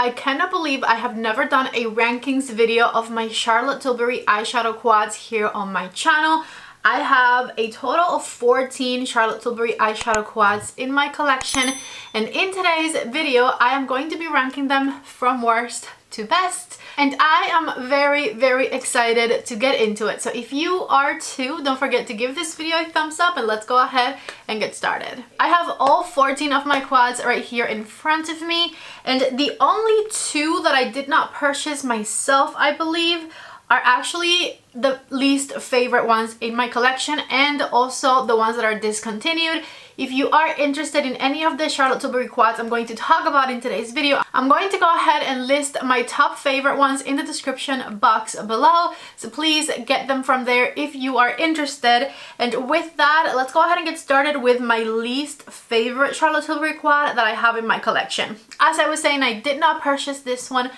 I cannot believe I have never done a rankings video of my Charlotte Tilbury eyeshadow quads here on my channel. I have a total of 14 Charlotte Tilbury eyeshadow quads in my collection, and in today's video I am going to be ranking them from worst to best, and I am very excited to get into it. So if you are too, don't forget to give this video a thumbs up and let's go ahead and get started. I have all 14 of my quads right here in front of me, and the only two that I did not purchase myself, I believe, are actually the least favorite ones in my collection, and also the ones that are discontinued. If you are interested in any of the Charlotte Tilbury quads I'm going to talk about in today's video, I'm going to go ahead and list my top favorite ones in the description box below, so please get them from there if you are interested. And with that, let's go ahead and get started with my least favorite Charlotte Tilbury quad that I have in my collection. As I was saying, I did not purchase this one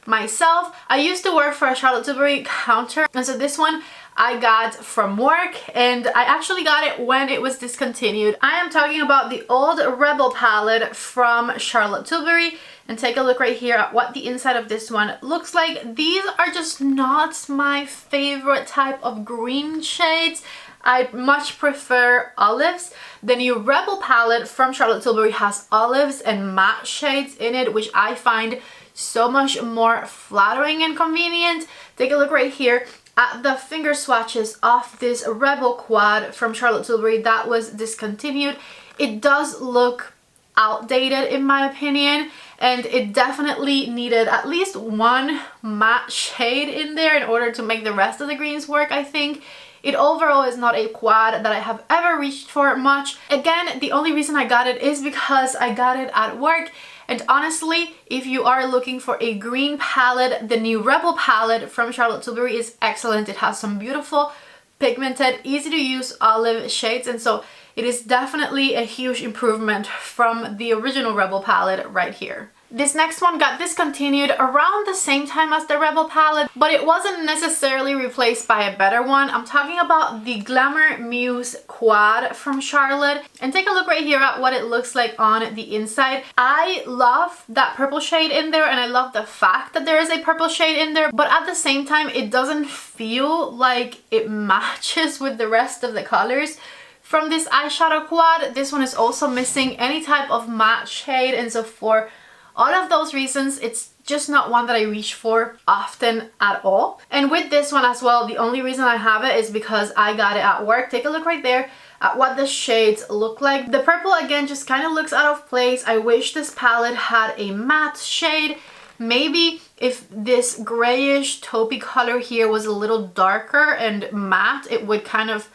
myself. I used to work for a Charlotte Tilbury counter, and so this one I got from work, and I actually got it when it was discontinued. I am talking about the old Rebel palette from Charlotte Tilbury, and take a look right here at what the inside of this one looks like. These are just not my favorite type of green shades. I much prefer olives. The new Rebel palette from Charlotte Tilbury has olives and matte shades in it, which I find so much more flattering and convenient. Take a look right here at the finger swatches of this Rebel quad from Charlotte Tilbury that was discontinued. It does look outdated in my opinion, and it definitely needed at least one matte shade in there in order to make the rest of the greens work. I think it overall is not a quad that I have ever reached for much. Again, the only reason I got it is because I got it at work. And honestly, if you are looking for a green palette, the new Rebel palette from Charlotte Tilbury is excellent. It has some beautiful, pigmented, easy to use olive shades, and so it is definitely a huge improvement from the original Rebel palette right here. This next one got discontinued around the same time as the Rebel palette, but it wasn't necessarily replaced by a better one. I'm talking about the Glamour Muse quad from Charlotte, and take a look right here at what it looks like on the inside. I love that purple shade in there, and I love the fact that there is a purple shade in there, but at the same time it doesn't feel like it matches with the rest of the colors from this eyeshadow quad. This one is also missing any type of matte shade, and so for all of those reasons, it's just not one that I reach for often at all. And with this one as well, the only reason I have it is because I got it at work. Take a look right there at what the shades look like. The purple again just kind of looks out of place. I wish this palette had a matte shade. Maybe if this grayish taupey color here was a little darker and matte, it would kind of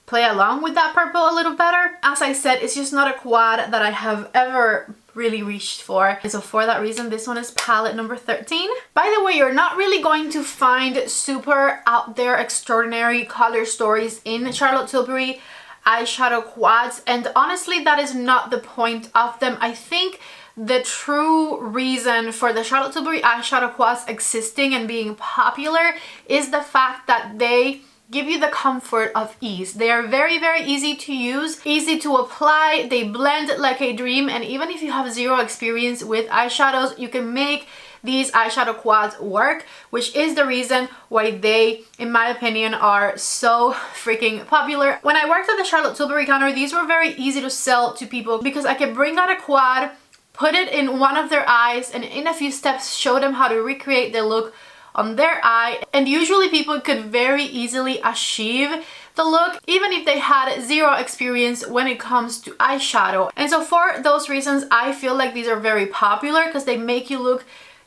play along with that purple a little better. As I said, it's just not a quad that I have ever really reached for, and so for that reason this one is palette number 13. By the way, you're not really going to find super out there extraordinary color stories in Charlotte Tilbury eyeshadow quads, and honestly that is not the point of them. I think the true reason for the Charlotte Tilbury eyeshadow quads existing and being popular is the fact that they give you the comfort of ease. They are very easy to use, easy to apply, they blend like a dream, and even if you have zero experience with eyeshadows, you can make these eyeshadow quads work, which is the reason why they, in my opinion, are so freaking popular. When I worked at the Charlotte Tilbury counter, these were very easy to sell to people because I could bring out a quad, put it in one of their eyes, and in a few steps show them how to recreate the look on their eye, and usually people could very easily achieve the look even if they had zero experience when it comes to eyeshadow. And so for those reasons I feel like these are very popular because they make you look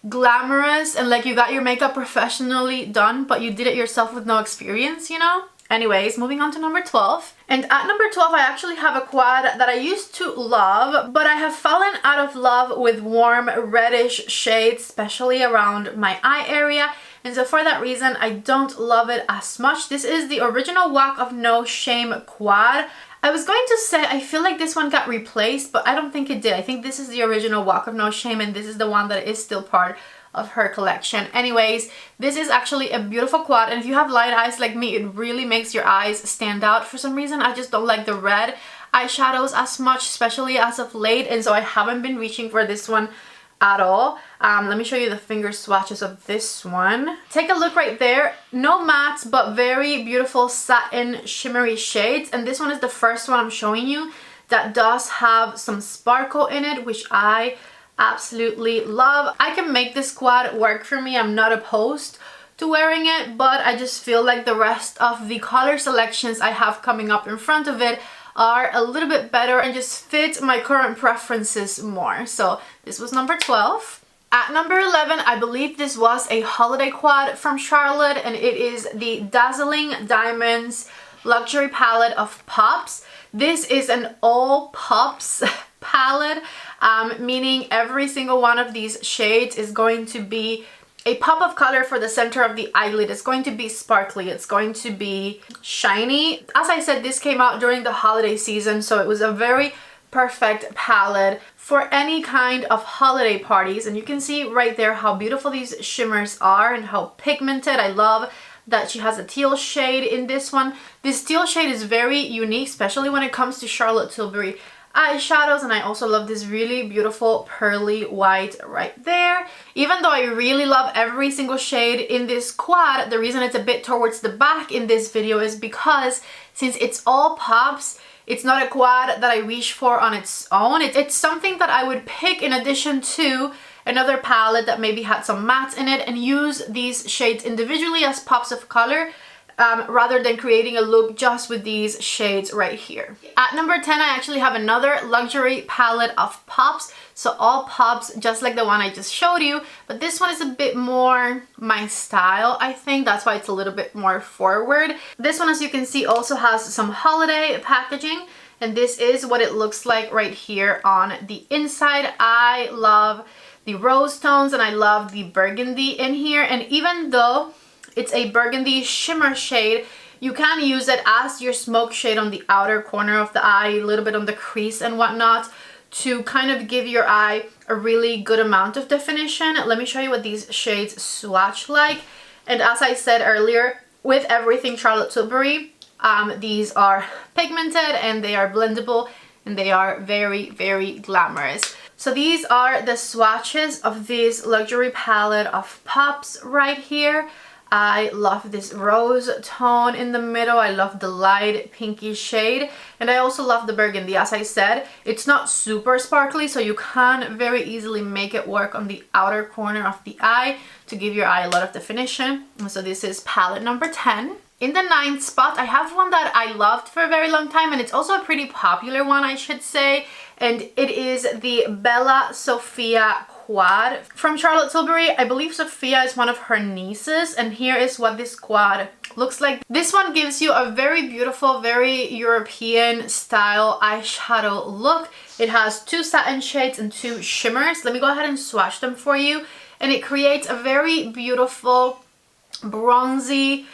glamorous and like you got your makeup professionally done, but you did it yourself with no experience, you know? Anyways, moving on to number 12. And at number 12, I actually have a quad that I used to love, but I have fallen out of love with warm reddish shades, especially around my eye area. And so for that reason, I don't love it as much. This is the original Walk of No Shame quad. I was going to say, I feel like this one got replaced, but I don't think it did. I think this is the original Walk of No Shame, and this is the one that is still part of her collection. Anyways, this is actually a beautiful quad, and if you have light eyes like me, it really makes your eyes stand out. For some reason, I just don't like the red eyeshadows as much, especially as of late, and so I haven't been reaching for this one at all. Let me show you the finger swatches of this one. Take a look right there. No mattes, but very beautiful satin shimmery shades. And this one is the first one I'm showing you that does have some sparkle in it, which I absolutely love. I can make this quad work for me. I'm not opposed to wearing it, but I just feel like the rest of the color selections I have coming up in front of it are a little bit better and just fit my current preferences more. So this was number 12. At number 11, I believe this was a holiday quad from Charlotte, and it is the Dazzling Diamonds Luxury Palette of Pops. This is an all pops palette, meaning every single one of these shades is going to be a pop of color for the center of the eyelid. It's going to be sparkly. It's going to be shiny. As I said, this came out during the holiday season, so it was a very perfect palette for any kind of holiday parties. And you can see right there how beautiful these shimmers are and how pigmented. I love that she has a teal shade in this one. This teal shade is very unique, especially when it comes to Charlotte Tilbury eyeshadows, and I also love this really beautiful pearly white right there. Even though I really love every single shade in this quad, the reason it's a bit towards the back in this video is because since it's all pops, it's not a quad that I reach for on its own. It's something that I would pick in addition to another palette that maybe had some mattes in it and use these shades individually as pops of color, rather than creating a look just with these shades right here. At number 10, I actually have another luxury palette of pops. So all pops, just like the one I just showed you, but this one is a bit more my style, I think. That's why it's a little bit more forward. This one, as you can see, also has some holiday packaging, and this is what it looks like right here on the inside. I love the rose tones and I love the burgundy in here, and even though it's a burgundy shimmer shade, you can use it as your smoke shade on the outer corner of the eye, a little bit on the crease and whatnot, to kind of give your eye a really good amount of definition. Let me show you what these shades swatch like. And as I said earlier, with everything Charlotte Tilbury, these are pigmented and they are blendable and they are very, very glamorous. So these are the swatches of this luxury palette of pops right here. I love this rose tone in the middle. I love the light pinky shade, and I also love the burgundy. As I said, it's not super sparkly, so you can very easily make it work on the outer corner of the eye to give your eye a lot of definition. And so this is palette number 10. In the 9th spot, I have one that I loved for a very long time, and it's also a pretty popular one, I should say, and it is the Bella Sofia quad from Charlotte Tilbury. I believe Sopia is one of her nieces, and here is what this quad looks like. This one gives you a very beautiful, very European style eyeshadow look. It has 2 satin shades and 2 shimmers. Let me go ahead and swatch them for you, and it creates a very beautiful bronzy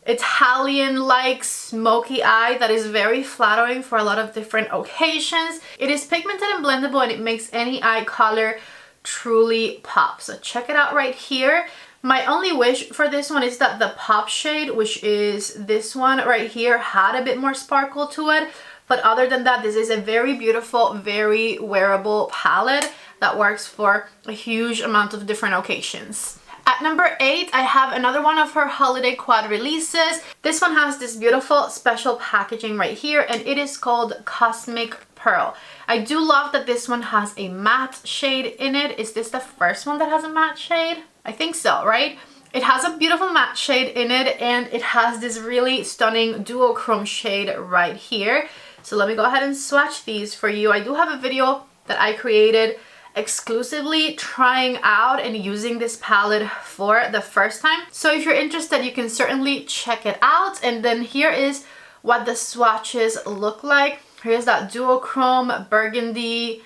Italian-like smoky eye that is very flattering for a lot of different occasions. It is pigmented and blendable, and it makes any eye color truly pop. So check it out right here. My only wish for this one is that the pop shade, which is this one right here, had a bit more sparkle to it. But other than that, this is a very beautiful, very wearable palette that works for a huge amount of different occasions. At number 8, I have another one of her holiday quad releases. This one has this beautiful special packaging right here, and it is called Cosmic Pearl. I do love that this one has a matte shade in it. Is this the first one that has a matte shade? I think so, right? It has a beautiful matte shade in it, and it has this really stunning duochrome shade right here. So let me go ahead and swatch these for you. I do have a video that I created exclusively trying out and using this palette for the first time. So if you're interested, you can certainly check it out. And then here is what the swatches look like. Here's that duochrome burgundy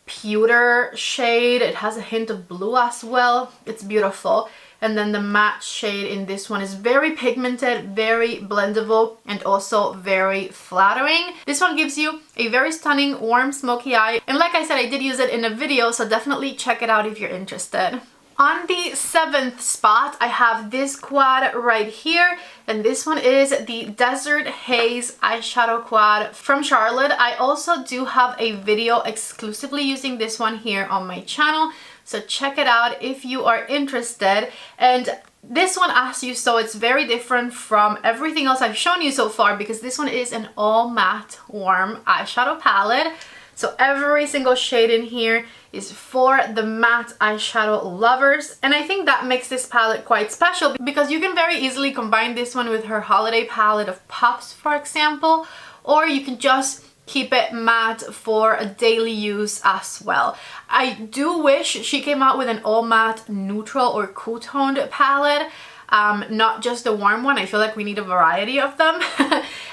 pewter shade. It has a hint of blue as well. It's beautiful. And then the matte shade in this one is very pigmented, very blendable, and also very flattering. This one gives you a very stunning warm smoky eye. And like I said, I did use it in a video, so definitely check it out if you're interested. On the 7th spot, I have this quad right here, and this one is the Desert Haze eyeshadow quad from Charlotte. I also do have a video exclusively using this one here on my channel, So check it out if you are interested. And this one, as you saw, it's very different from everything else I've shown you so far because this one is an all matte warm eyeshadow palette. So every single shade in here is for the matte eyeshadow lovers. And I think that makes this palette quite special because you can very easily combine this one with her holiday palette of Pops, for example, or you can just keep it matte for a daily use as well. I do wish she came out with an all matte neutral or cool toned palette, not just the warm one. I feel like we need a variety of them.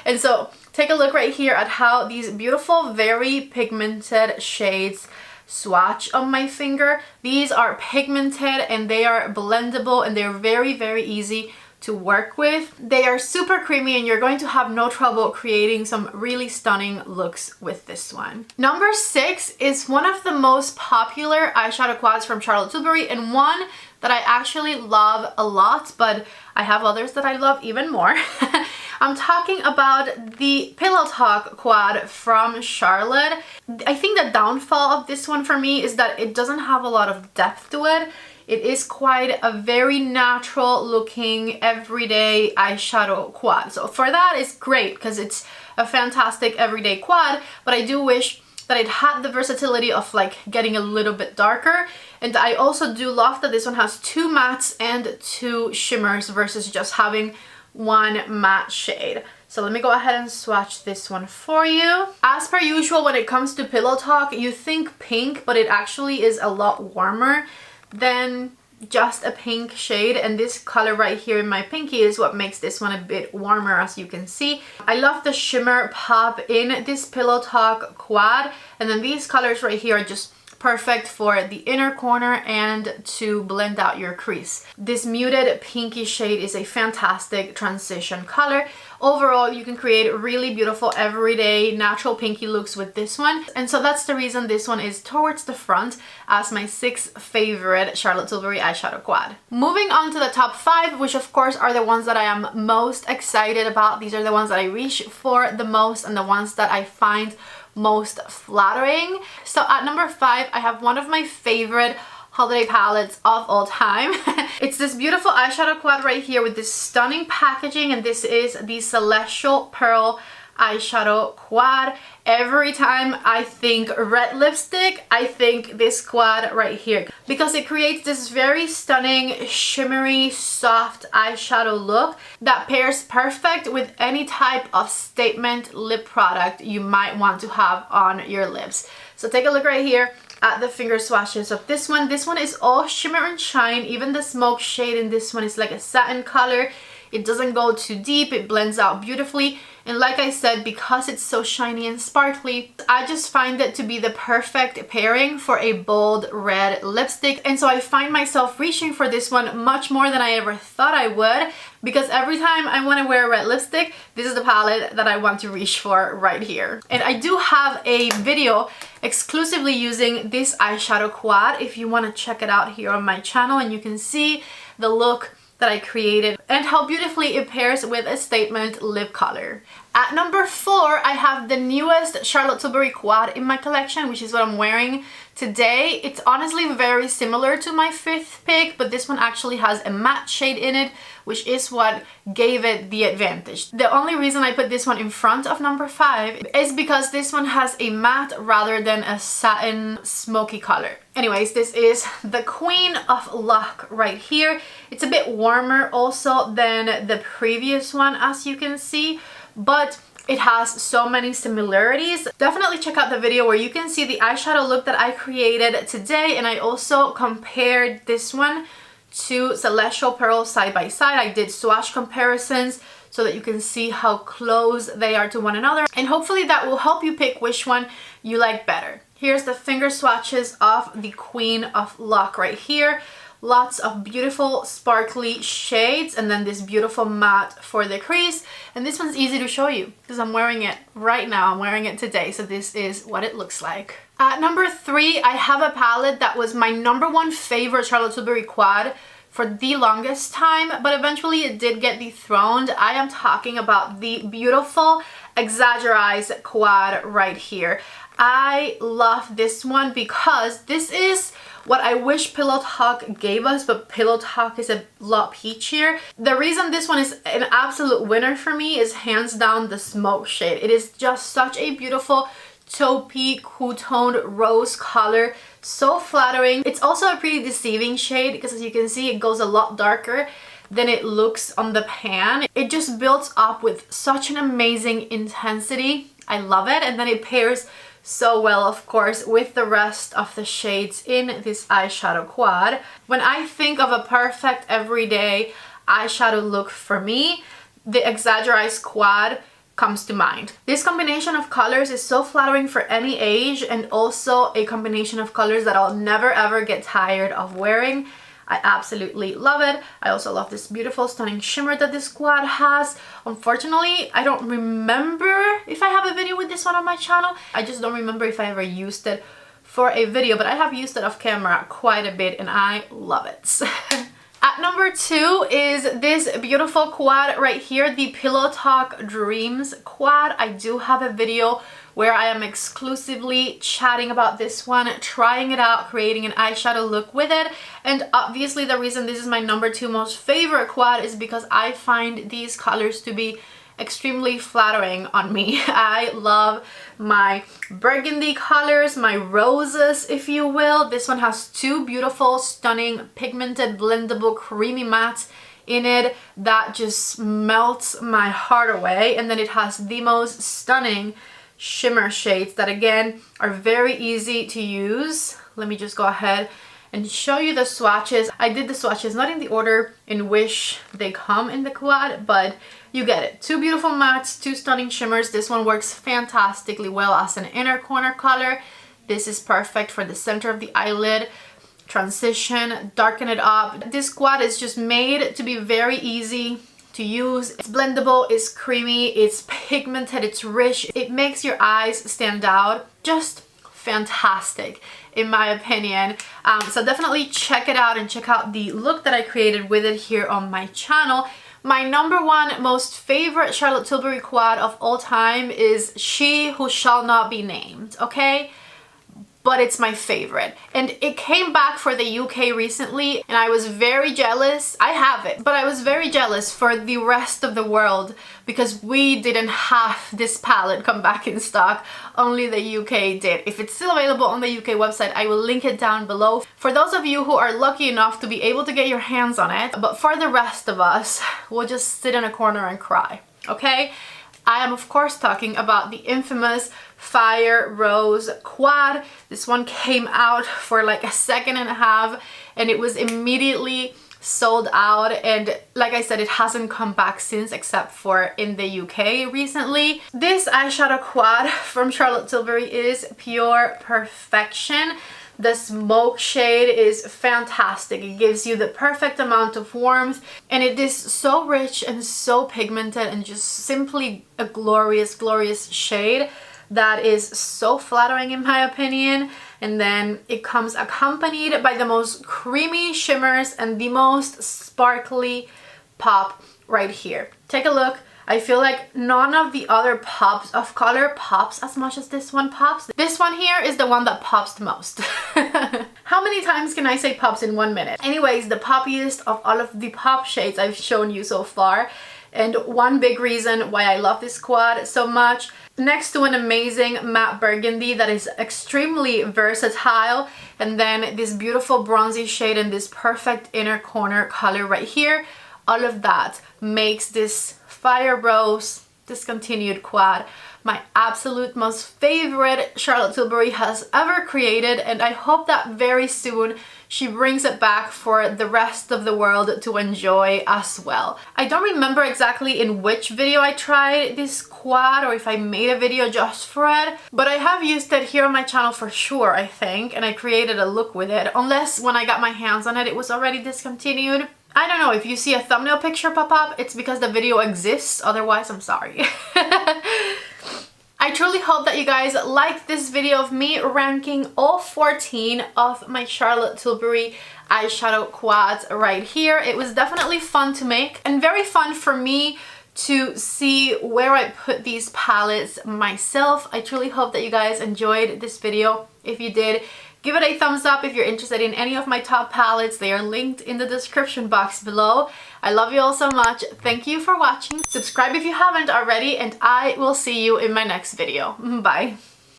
And so take a look right here at how these beautiful, very pigmented shades swatch on my finger. These are pigmented and they are blendable and they're very, very easy to work with. They are super creamy and you're going to have no trouble creating some really stunning looks with this one. Number 6 is one of the most popular eyeshadow quads from CharlotteTilbury and one that I actually love a lot, but I have others that I love even more. I'm talking about the Pillow Talk quad from Charlotte. I think the downfall of this one for me is that it doesn't have a lot of depth to it. It is quite a very natural looking everyday eyeshadow quad. So for that it's great because it's a fantastic everyday quad, but I do wish that it had the versatility of like getting a little bit darker. And I also do love that this one has 2 mattes and 2 shimmers versus just having one matte shade. So let me go ahead and swatch this one for you. As per usual, when it comes to Pillow Talk, you think pink, but it actually is a lot warmer than just a pink shade, and this color right here in my pinky is what makes this one a bit warmer, as you can see. I love the shimmer pop in this Pillow Talk quad, and then these colors right here are just perfect for the inner corner and to blend out your crease. This muted pinky shade is a fantastic transition color. Overall, you can create really beautiful everyday natural pinky looks with this one, and so that's the reason this one is towards the front as my 6th favorite CharlotteTilbury eyeshadow quad. Moving on to the top 5, which of course are the ones that I am most excited about. These are the ones that I reach for the most and the ones that I find most flattering. So at number 5, I have one of my favorite holiday palettes of all time. It's this beautiful eyeshadow quad right here with this stunning packaging, and this is the Celestial Pearl eyeshadow quad. Every time I think red lipstick, I think this quad right here because it creates this very stunning, shimmery, soft eyeshadow look that pairs perfect with any type of statement lip product you might want to have on your lips. So take a look right here at the finger swatches of this one. This one is all shimmer and shine. Even the smoke shade in this one is like a satin color. It doesn't go too deep, it blends out beautifully, and like I said, because it's so shiny and sparkly, I just find it to be the perfect pairing for a bold red lipstick. And so I find myself reaching for this one much more than I ever thought I would, because every time I want to wear a red lipstick, this is the palette that I want to reach for right here. And I do have a video exclusively using this eyeshadow quad if you want to check it out here on my channel, and you can see the look that I created and how beautifully it pairs with a statement lip color. At number 4, I have the newest CharlotteTilbury quad in my collection, which is what I'm wearing today. It's honestly very similar to my 5th pick, but this one actually has a matte shade in it, which is what gave it the advantage. The only reason I put this one in front of number 5 is because this one has a matte rather than a satin smoky color. Anyways, this is the Queen of Luck right here. It's a bit warmer also than the previous one, as you can see, but it has so many similarities. Definitely check out the video where you can see the eyeshadow look that I created today, and I also compared this one to Celestial Pearl side by side. I did swatch comparisons so that you can see how close they are to one another, and hopefully that will help you pick which one you like better. Here's the finger swatches of the Queen of Luck right here. Lots of beautiful sparkly shades, and then this beautiful matte for the crease. And this one's easy to show you because I'm wearing it right now. I'm wearing it today, so this is what it looks like. At number 3, I have a palette that was my number 1 favorite CharlotteTilbury quad for the longest time, but eventually it did get dethroned. I am talking about the beautiful Exagger Eyes quad right here. I love this one because this is what I wish Pillow Talk gave us, but Pillow Talk is a lot peachier. The reason this one is an absolute winner for me is hands down the smoke shade. It is just such a beautiful taupey, cool-toned rose color. So flattering. It's also a pretty deceiving shade because as you can see, it goes a lot darker than it looks on the pan. It just builds up with such an amazing intensity. I love it. And then it pairs so well, of course, with the rest of the shades in this eyeshadow quad. When I think of a perfect everyday eyeshadow look for me, the Exagger Eyes quad comes to mind. This combination of colors is so flattering for any age, and also a combination of colors that I'll never ever get tired of wearing. I absolutely love it. I also love this beautiful stunning shimmer that this quad has. Unfortunately, I don't remember if I have a video with this one on my channel. I just don't remember if I ever used it for a video, but I have used it off camera quite a bit and I love it. At number 2 is this beautiful quad right here, the Pillow Talk Dreams quad. I do have a video where I am exclusively chatting about this one, trying it out, creating an eyeshadow look with it. And obviously the reason this is my number 2 most favorite quad is because I find these colors to be extremely flattering on me. I love my burgundy colors, my roses, if you will. This one has 2 beautiful, stunning, pigmented, blendable, creamy mattes in it that just melts my heart away. And then it has the most stunning shimmer shades that again are very easy to use. Let me just go ahead and show you the swatches. I did the swatches not in the order in which they come in the quad, but you get it. 2 beautiful mattes, 2 stunning shimmers. This one works fantastically well as an inner corner color. This is perfect for the center of the eyelid transition, darken it up. This quad is just made to be very easy to use. It's blendable, it's creamy, it's pigmented, it's rich. It makes your eyes stand out. Just fantastic in my opinion. So definitely check it out and check out the look that I created with it here on my channel. My number 1 most favorite Charlotte Tilbury quad of all time is She Who Shall Not Be Named, okay? But it's my favorite. And it came back for the UK recently and I was very jealous. I have it, but I was very jealous for the rest of the world because we didn't have this palette come back in stock. Only the UK did. If it's still available on the UK website, I will link it down below for those of you who are lucky enough to be able to get your hands on it. But for the rest of us, we'll just sit in a corner and cry, okay? I am of course talking about the infamous Fire Rose quad. This one came out for like a second and a half and it was immediately sold out, and like I said, it hasn't come back since except for in the UK recently. This eyeshadow quad from Charlotte Tilbury is pure perfection. The smoke shade is fantastic. It gives you the perfect amount of warmth and it is so rich and so pigmented and just simply a glorious, glorious shade that is so flattering in my opinion. And then it comes accompanied by the most creamy shimmers and the most sparkly pop right here. Take a look. I feel like none of the other pops of color pops as much as this one pops. This one here is the one that pops the most. How many times can I say pops in 1 minute? Anyways, the poppiest of all of the pop shades I've shown you so far. And one big reason why I love this quad so much, next to an amazing matte burgundy that is extremely versatile, and then this beautiful bronzy shade and this perfect inner corner color right here, all of that makes this Fire Rose Discontinued quad my absolute most favorite Charlotte Tilbury has ever created, and I hope that very soon she brings it back for the rest of the world to enjoy as well. I don't remember exactly in which video I tried this quad or if I made a video just for it, but I have used it here on my channel for sure, I think, and I created a look with it, unless when I got my hands on it, it was already discontinued. I don't know, if you see a thumbnail picture pop up, it's because the video exists, otherwise I'm sorry. I truly hope that you guys liked this video of me ranking all 14 of my Charlotte Tilbury eyeshadow quads right here. It was definitely fun to make and very fun for me to see where I put these palettes myself. I truly hope that you guys enjoyed this video. If you did, give it a thumbs up. If you're interested in any of my top palettes, they are linked in the description box below. I love you all so much. Thank you for watching. Subscribe if you haven't already, and I will see you in my next video. Bye.